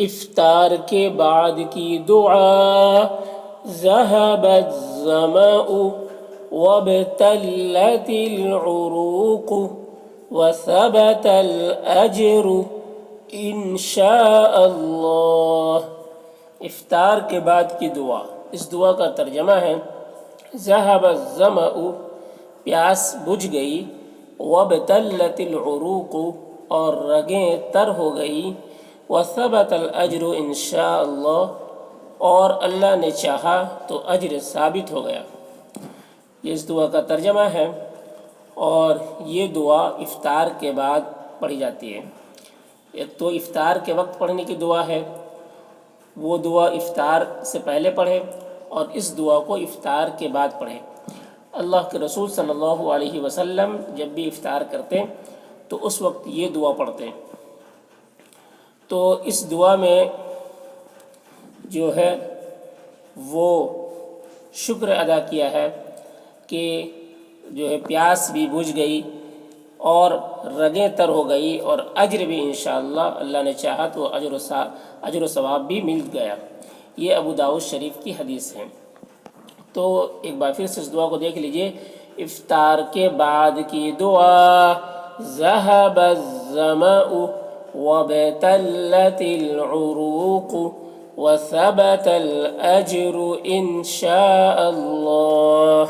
افطار کے بعد کی دعا ذهب الظمأ وابتلت العروق وثبت الأجر ان شاء اللہ۔ افطار کے بعد کی دعا، اس دعا کا ترجمہ ہے ذهب الظمأ، پیاس بجھ گئی، وابتلت العروق، اور رگیں تر ہو گئی، وثبت الاجر ان شاء اللہ، اور اللہ نے چاہا تو اجر ثابت ہو گیا۔ یہ اس دعا کا ترجمہ ہے، اور یہ دعا افطار کے بعد پڑھی جاتی ہے۔ ایک تو افطار کے وقت پڑھنے کی دعا ہے، وہ دعا افطار سے پہلے پڑھے، اور اس دعا کو افطار کے بعد پڑھے۔ اللہ کے رسول صلی اللہ علیہ وسلم جب بھی افطار کرتے تو اس وقت یہ دعا پڑھتے۔ تو اس دعا میں جو ہے وہ شکر ادا کیا ہے کہ جو ہے پیاس بھی بجھ گئی اور رگیں تر ہو گئی، اور اجر بھی انشاءاللہ اللہ نے چاہا تو اجر و ثواب بھی مل گیا۔ یہ ابو داؤد شریف کی حدیث ہے۔ تو ایک بار پھر سے اس دعا کو دیکھ لیجئے۔ افطار کے بعد کی دعا ذهب الظمأ وابتلت العروق وثبت الأجر ان شاء اللہ۔